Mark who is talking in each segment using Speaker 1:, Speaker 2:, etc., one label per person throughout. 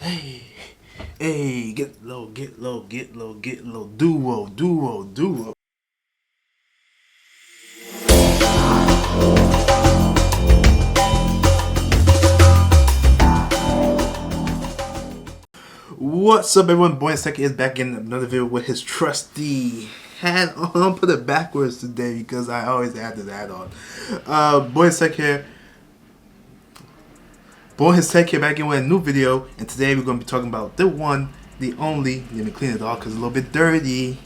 Speaker 1: Hey, hey, get low, get low, get low, get low. Duo, duo, duo. What's up, everyone? Boy Second is back in another video with his trusty hat on. Put it backwards today because I always add this hat on. Boy Sec here. Boy his Tech here back in with a new video, and today we're going to be talking about the one, the only. Let me clean it off because it's a little bit dirty.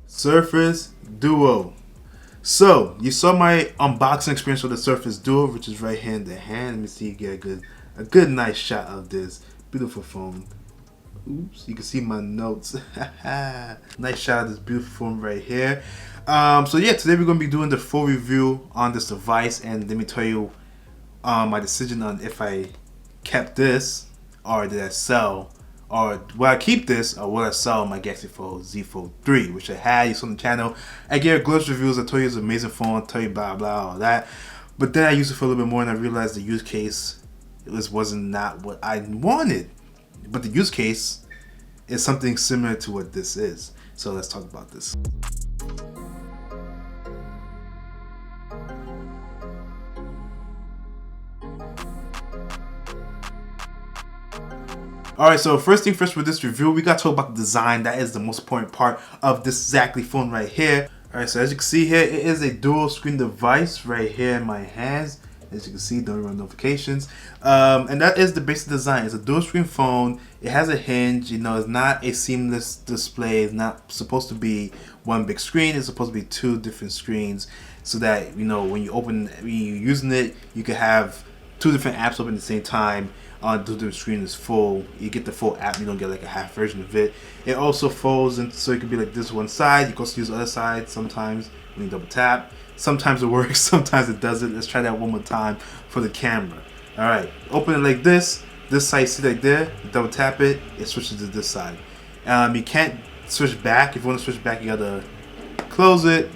Speaker 1: Surface Duo. So you saw my unboxing experience with the Surface Duo, which is right hand to hand. Let me see you get a good nice shot of this beautiful phone. Oops, you can see my notes. Nice shot of this beautiful phone right here. So yeah, today we're gonna be doing the full review on this device, and let me tell you my decision on if I kept this or did I sell, or will I keep this or will I sell my Galaxy Fold Z Fold 3, which I had. You saw on the channel. I gave glitch reviews. I told you it's an amazing phone. I tell you blah blah all that. But then I used it for a little bit more, and I realized the use case wasn't not what I wanted. But the use case is something similar to what this is. So let's talk about this. Alright, so first thing first with this review, we got to talk about the design. That is the most important part of this exactly phone right here. Alright, so as you can see here, it is a dual screen device right here in my hands. As you can see, don't run notifications. And that is the basic design. It's a dual screen phone. It has a hinge. You know, it's not a seamless display. It's not supposed to be one big screen. It's supposed to be two different screens, so that, you know, when you're using it, you can have two different apps open at the same time. The screen is full. You get the full app. You don't get like a half version of it. It also folds, and so it could be like this one side. You can also use the other side sometimes when you double tap. Sometimes it works, sometimes it doesn't. Let's try that one more time for the camera. Alright, open it like this. This side, see right there, you double tap it, it switches to this side. You can't switch back. If you want to switch back, you gotta close it,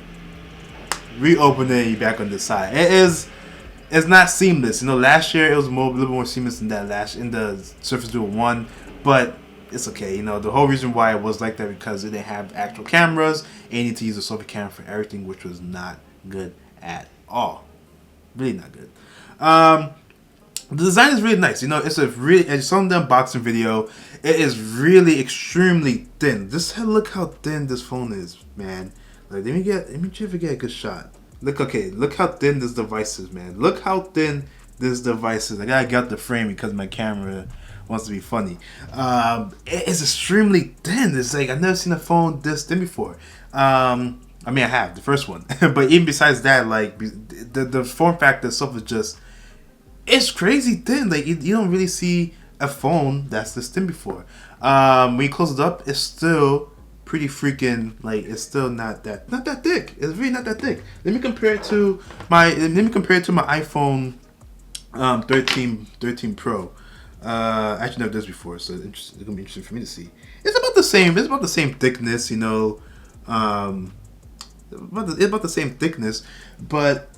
Speaker 1: reopen it, and you're back on this side. It's not seamless. You know, last year it was a little bit more seamless than that in the Surface Duo 1, but it's okay. You know, the whole reason why it was like that because it didn't have actual cameras, and you need to use a selfie camera for everything, which was not good at all. Really not good. The design is really nice. You know, it's a really, as you saw in the unboxing video, it is really extremely thin. Just look how thin this phone is, man. Like, let me see if I get a good shot. Look how thin this device is, man. Look how thin this device is. I gotta get the frame because my camera wants to be funny. It is extremely thin. It's like I've never seen a phone this thin before. I mean, I have the first one, but even besides that, like the form factor itself is just, it's crazy thin. Like you don't really see a phone that's this thin before. When you close it up, it's still pretty freaking, like, it's still not that thick. It's really not that thick. Let me compare it to my iPhone 13 Pro. Actually never did this before, so it's gonna be interesting for me to see. It's about the same. It's about the same thickness, you know. It's about the same thickness, but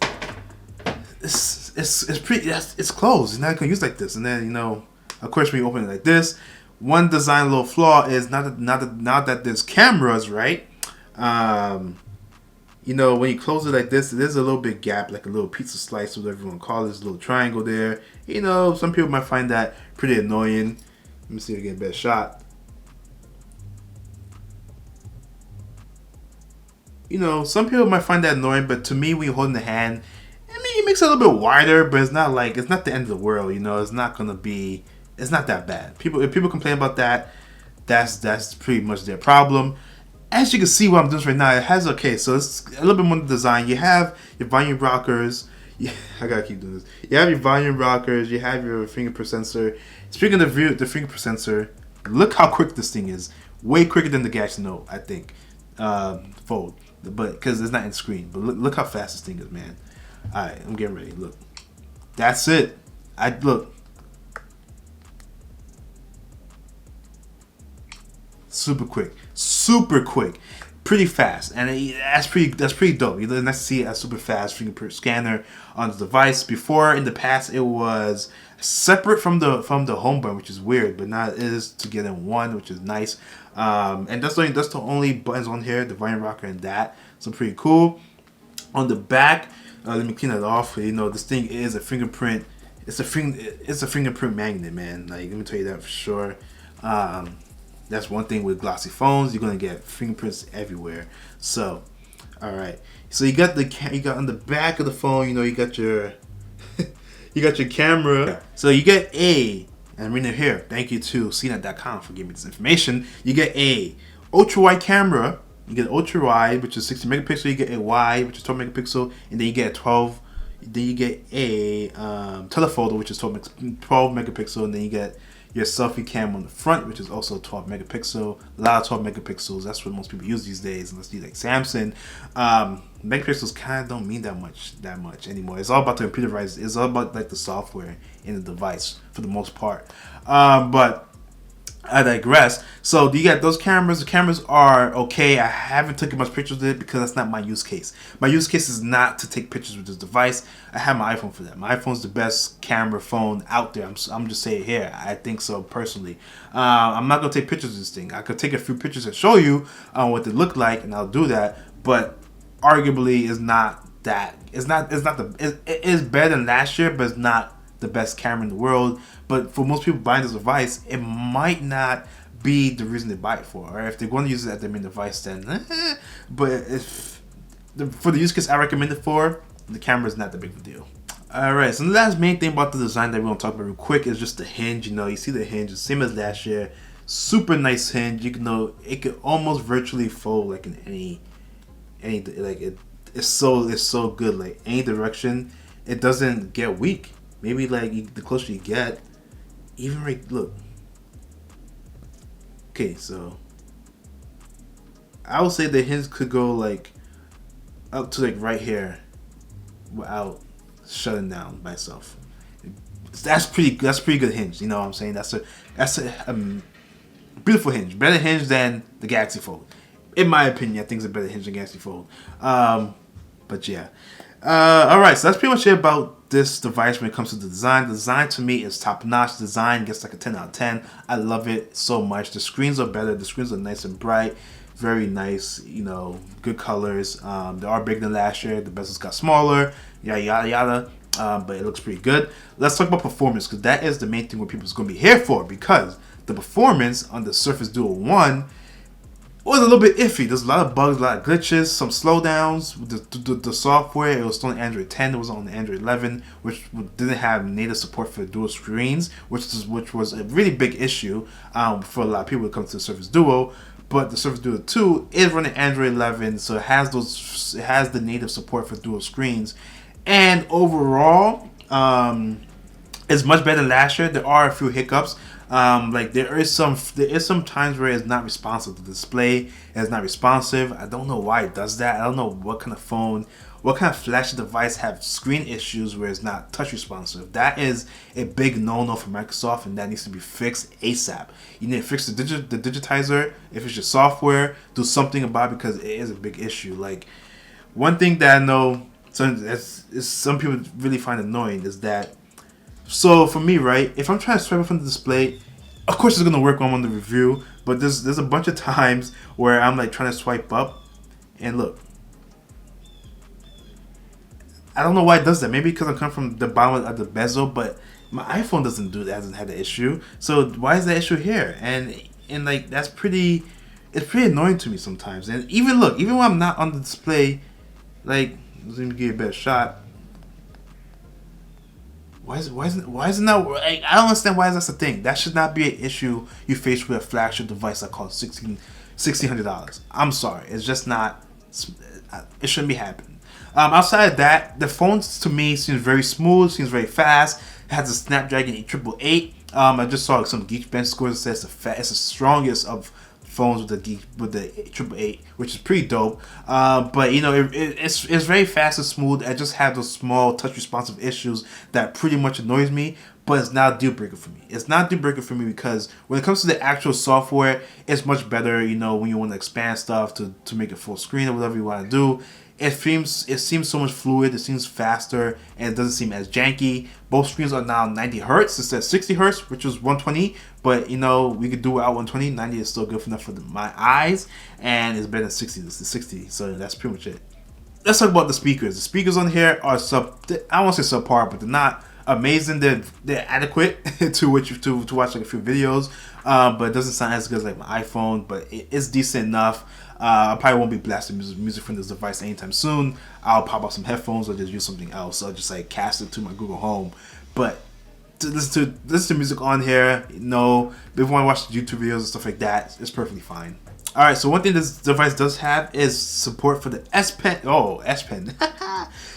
Speaker 1: it's pretty. It's closed. It's not gonna use like this. And then, you know, of course, when you open it like this, one design little flaw is now that there's cameras, right? You know, when you close it like this, there's a little bit gap, like a little pizza slice, whatever you want to call it, this little triangle there. You know, some people might find that pretty annoying. Let me see if I get a better shot. You know, some people might find that annoying, but to me, when you hold in the hand, I mean, it makes it a little bit wider, but it's not the end of the world. You know, it's not that bad. If people complain about that, that's pretty much their problem. As you can see, what I'm doing right now, it has, okay, so it's a little bit more design. You have your volume rockers. I gotta keep doing this. You have your volume rockers. You have your fingerprint sensor. Speaking of the fingerprint sensor, look how quick this thing is. Way quicker than the Galaxy Note, I think. Fold, but because it's not in screen. But look how fast this thing is, man. All right, I'm getting ready. Look, that's it. Look. Super quick. pretty fast, and that's pretty dope. You nice to see a super fast fingerprint scanner on the device. Before, in the past, it was separate from the home button, which is weird, but now it is together in one, which is nice. And that's the only buttons on here, the Vine Rocker and that. So pretty cool. On the back, let me clean it off. You know, this thing is a fingerprint. It's a fingerprint magnet, man. Like, let me tell you that for sure. That's one thing with glossy phones. You're gonna get fingerprints everywhere. So, all right. So you got on the back of the phone. You know, you got your you got your camera. So you get and I'm reading it here. Thank you to CNET.com for giving me this information. You get a ultra wide camera. You get ultra wide, which is 60 megapixel. You get a wide, which is 12 megapixel, and then you get a 12. Then you get a telephoto, which is 12 megapixel, and then you get your selfie cam on the front, which is also 12 megapixel. A lot of 12 megapixels. That's what most people use these days, unless you like Samsung. Megapixels kind of don't mean that much anymore. It's all about the computerized. It's all about like the software in the device for the most part. But I digress. So you got those cameras. The cameras are okay. I haven't taken much pictures with it because that's not my use case. My use case is not to take pictures with this device. I have my iPhone for that. My iPhone's the best camera phone out there. I'm just saying here. I think so personally. I'm not gonna take pictures of this thing. I could take a few pictures and show you what they look like, and I'll do that. But arguably, it's not that. It is better than last year, but it's not the best camera in the world. But for most people buying this device, it might not be the reason they buy it for. Or if they're going to use it as their main device, then but if for the use case I recommend it for, the camera is not the big of a deal. Alright, so the last main thing about the design that we want to talk about real quick is just the hinge. You know, you see the hinge, the same as last year. Super nice hinge. You know, it could almost virtually fold like in any like it's so good. Like any direction, it doesn't get weak. Maybe like the closer you get, even right. Look. Okay, so I would say the hinge could go like up to like right here, without shutting down by itself. That's pretty good hinge. You know what I'm saying? That's a beautiful hinge. Better hinge than the Galaxy Fold. In my opinion, I think it's a better hinge than Galaxy Fold. But yeah. Alright, so that's pretty much it about this device when it comes to the design. The design to me is top notch. The design gets like a 10 out of 10. I love it so much. The screens are better. The screens are nice and bright. Very nice, you know, good colors. They are bigger than last year. The bezels got smaller. Yada, yada, yada. But it looks pretty good. Let's talk about performance, because that is the main thing what people's going to be here for, because the performance on the Surface Duo 1 was a little bit iffy. There's a lot of bugs, a lot of glitches, some slowdowns. The software, it was still on Android 10, it was on Android 11, which didn't have native support for dual screens, which was a really big issue for a lot of people when it comes to the Surface Duo. But the Surface Duo 2 is running Android 11, so it has the native support for dual screens. And overall, it's much better than last year. There are a few hiccups. Like there is some times where it's not responsive. The display is not responsive. I don't know why it does that. I don't know what kind of flashy device have screen issues where it's not touch responsive. That is a big no-no for Microsoft, and that needs to be fixed ASAP. You need to fix the digitizer. If it's your software, do something about it, because it is a big issue. Like, one thing that I know some people really find annoying is that, so for me, right, if I'm trying to swipe up from the display, of course it's gonna work when I'm on the review, but there's a bunch of times where I'm like trying to swipe up, and look, I don't know why it does that. Maybe because I come from the bottom of the bezel, but my iPhone doesn't do that, hasn't had the issue. So why is that issue here? And like it's pretty annoying to me sometimes. And even when I'm not on the display, like, let me give you a better shot. Why is it not? Like, I don't understand why that's a thing. That should not be an issue you face with a flagship device that costs $1,600. I'm sorry, it's just not. It shouldn't be happening. Outside of that, the phone to me seems very smooth, seems very fast. It has a Snapdragon 888. I just saw some Geekbench scores that says it's the strongest of phones with the 888, which is pretty dope. But you know, it's very fast and smooth. I just have those small touch responsive issues that pretty much annoys me. But it's not a deal breaker for me. It's not a deal breaker for me because when it comes to the actual software, it's much better. You know, when you want to expand stuff to make it full screen or whatever you want to do, it seems so much fluid. It seems faster and it doesn't seem as janky. Both screens are now 90 hertz instead of 60 hertz, which was 120. But you know, we could do without 120. 90 is still good enough for my eyes, and it's better than 60. It's the 60. So that's pretty much it. Let's talk about the speakers. The speakers on here are I won't say subpar, but they're not amazing. They're adequate to watch like a few videos, but it doesn't sound as good as like my iPhone, but it's decent enough. I probably won't be blasting music from this device anytime soon. I'll pop out some headphones or just use something else, or just like cast it to my Google Home. But to listen to music on here, you know, if you want to watch YouTube videos and stuff like that, it's perfectly fine. Alright, so one thing this device does have is support for the S Pen. Oh, S Pen.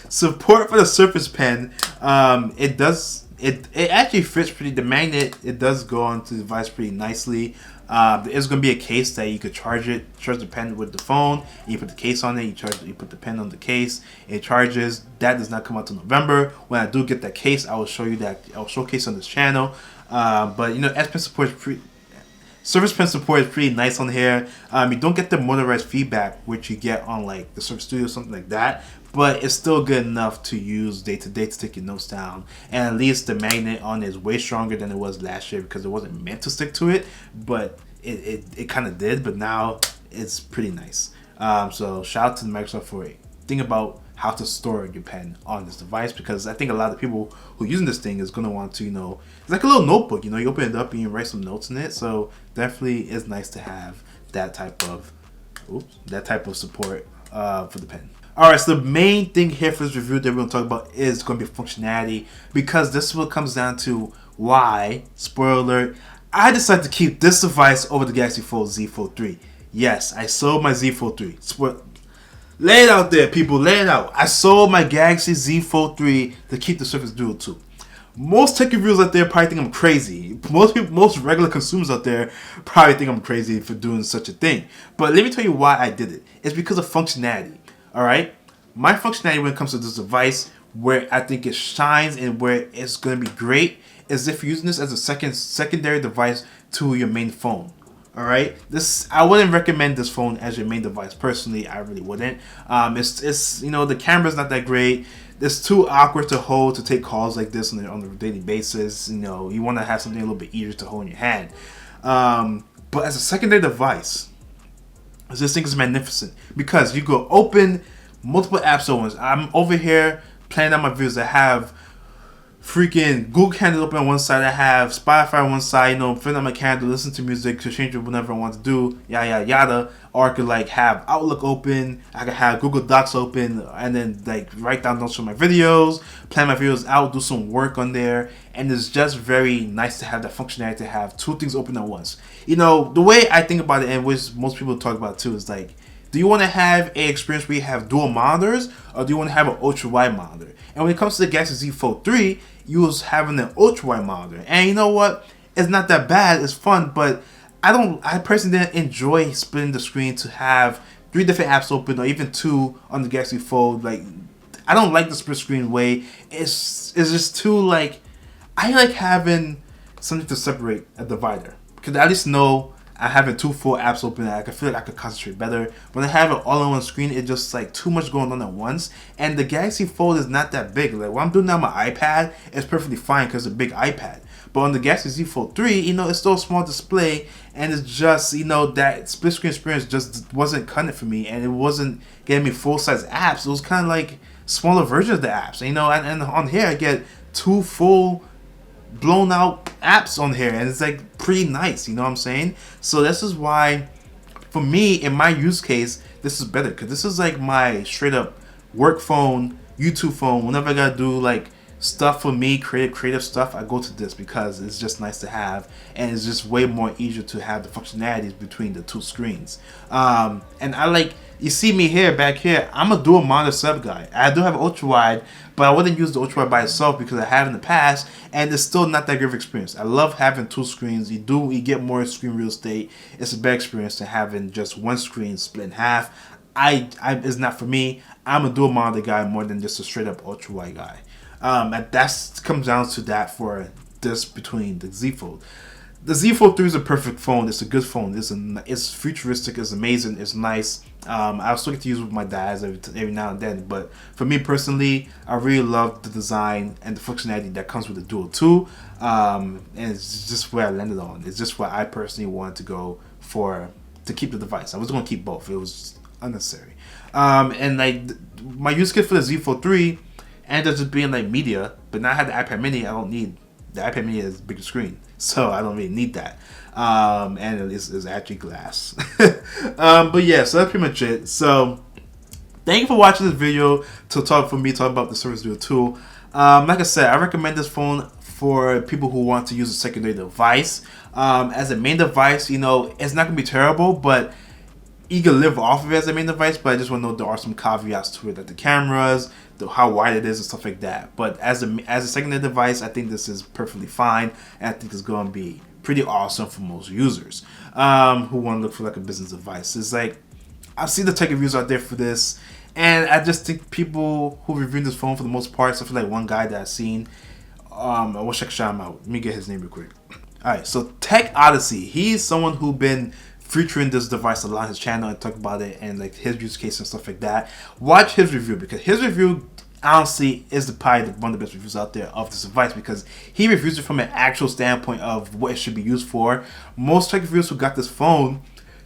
Speaker 1: Support for the Surface Pen. It actually fits pretty. The magnet, it does go onto the device pretty nicely. There's going to be a case that you could charge the pen with the phone. You put the case on it, you put the pen on the case, it charges. That does not come out till November. When I do get that case, I will show you that. I'll showcase on this channel. But you know, S Pen support is Surface Pen support is pretty nice on here. You don't get the motorized feedback which you get on like the Surface Studio or something like that, but it's still good enough to use day to day to take your notes down. And at least the magnet on it is way stronger than it was last year because it wasn't meant to stick to it, but it kind of did. But now it's pretty nice. So shout out to Microsoft for thinking about how to store your pen on this device, because I think a lot of people who are using this thing is going to want to, you know, it's like a little notebook, you know, you open it up and you write some notes in it. So definitely it's nice to have that type of support for the pen. Alright, so the main thing here for this review that we're going to talk about is going to be functionality, because this is what comes down to why, spoiler alert, I decided to keep this device over the Galaxy Fold Z Fold 3. Yes, I sold my Z Fold 3. Lay it out there, people. Lay it out. I sold my Galaxy Z Fold 3 to keep the Surface Duo 2. Most tech reviewers out there probably think I'm crazy. Most regular consumers out there probably think I'm crazy for doing such a thing. But let me tell you why I did it. It's because of functionality. Alright? My functionality when it comes to this device, where I think it shines and where it's going to be great, is if you're using this as a secondary device to your main phone. Alright, I wouldn't recommend this phone as your main device. Personally, I really wouldn't. It's you know, the camera's not that great. It's too awkward to hold to take calls like this on a daily basis. You know, you want to have something a little bit easier to hold in your hand. But as a secondary device, this thing is magnificent because you go open multiple apps at once. I'm over here planning out my videos. I have freaking Google Calendar open on one side, I have Spotify on one side, you know, fill out my calendar, listen to music, to change it whenever I want to do, yada yada yada. Or I could like have Outlook open, I could have Google Docs open, and then like write down notes for my videos, plan my videos out, do some work on there. And it's just very nice to have that functionality to have two things open at once. You know, the way I think about it, and which most people talk about too, is like, do you want to have an experience where you have dual monitors, or do you want to have an ultra wide monitor? And when it comes to the Galaxy Z Fold 3, you was having an ultra wide monitor, and you know what? It's not that bad. It's fun, but I personally didn't enjoy splitting the screen to have 3 different apps open, or even 2 on the Galaxy Fold. Like, I don't like the split screen way. It's just too like, I like having something to separate a divider, because I at least know I having 2 full apps open, I can feel like I could concentrate better. When I have it all on one screen, it's just like too much going on at once. And the Galaxy Fold is not that big. Like what I'm doing now on my iPad, it's perfectly fine because it's a big iPad. But on the Galaxy Z Fold 3, you know, it's still a small display, and it's just, you know, that split screen experience just wasn't cutting it for me, and it wasn't getting me full size apps. It was kind of like smaller versions of the apps, you know. And on here, I get 2 full blown out apps on here, and it's like pretty nice, you know what I'm saying? So this is why, for me, in my use case, this is better, because this is like my straight up work phone, YouTube phone. Whenever I gotta do like stuff for me, creative stuff, I go to this because it's just nice to have, and it's just way more easier to have the functionalities between the 2 screens. And I like you see me here, back here, I'm a dual monitor sub guy. I do have ultra wide, but I wouldn't use the ultra wide by itself because I have in the past, and it's still not that good of experience. I love having two screens. You get more screen real estate. It's a better experience than having just one screen split in half. It's not for me. I'm a dual monitor guy more than just a straight up ultra wide guy. And that comes down to that for this between the Z Fold. The Z Fold 3 is a perfect phone. It's a good phone. It's futuristic. It's amazing. It's nice. I still get to use it with my dads every now and then. But for me personally, I really love the design and the functionality that comes with the Dual 2. And it's just where I landed on. It's just where I personally wanted to go to keep the device. I was going to keep both. It was unnecessary. And like my use case for the Z Fold 3 ended up just being like media. But now I had the iPad Mini. I don't need the iPad Mini is a bigger screen, so I don't really need that. And it's actually glass. But yeah, so that's pretty much it. So thank you for watching this video to talk about the Surface Duo 2. Like I said, I recommend this phone for people who want to use a secondary device. As a main device, it's not gonna be terrible, but you can live off of it as a main device, but I just want to know there are some caveats to it, like the cameras, how wide it is, and stuff like that. But as a secondary device, I think this is perfectly fine, and I think it's going to be pretty awesome for most users who want to look for like a business device. It's like I've seen the tech reviews out there for this, and I just think people who review this phone for the most part, except for like one guy that I've seen, I wish I could shout him out. Let me get his name real quick. All right, so Tech Odyssey. He's someone who's been featuring this device a lot on his channel and talk about it and like his use case and stuff like that. Watch his review because his review honestly is probably one of the best reviews out there of this device because he reviews it from an actual standpoint of what it should be used for. Most tech reviewers who got this phone,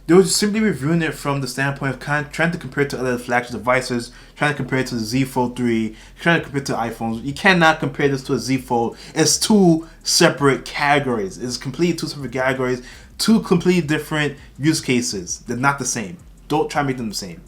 Speaker 1: they were simply reviewing it from the standpoint of kind of trying to compare it to other flagship devices, trying to compare it to the Z Fold 3, trying to compare it to iPhones. You cannot compare this to a Z Fold. It's two separate categories. It's completely two separate categories. Two completely different use cases. They're not the same. Don't try to make them the same.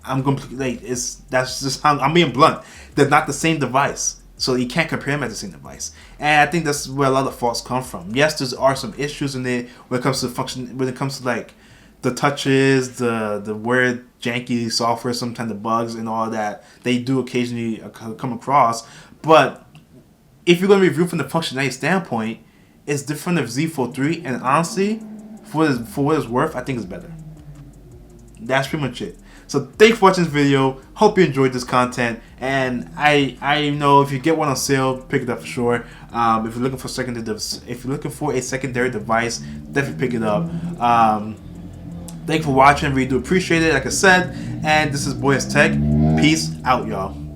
Speaker 1: That's just how I'm being blunt. They're not the same device, so you can't compare them as the same device. And I think that's where a lot of faults come from. Yes, there are some issues in it when it comes to when it comes to like the touches, the weird janky software, sometimes the bugs and all that. They do occasionally come across, but if you're going to review from the functionality standpoint, it's different than Z Fold 3, and honestly, for what it's worth, I think it's better. That's pretty much it. So thanks for watching this video. Hope you enjoyed this content, and I know if you get one on sale, pick it up for sure. If you're looking for a secondary device, definitely pick it up. Thanks for watching. Really do appreciate it. Like I said, and this is Boy's Tech. Peace out, y'all.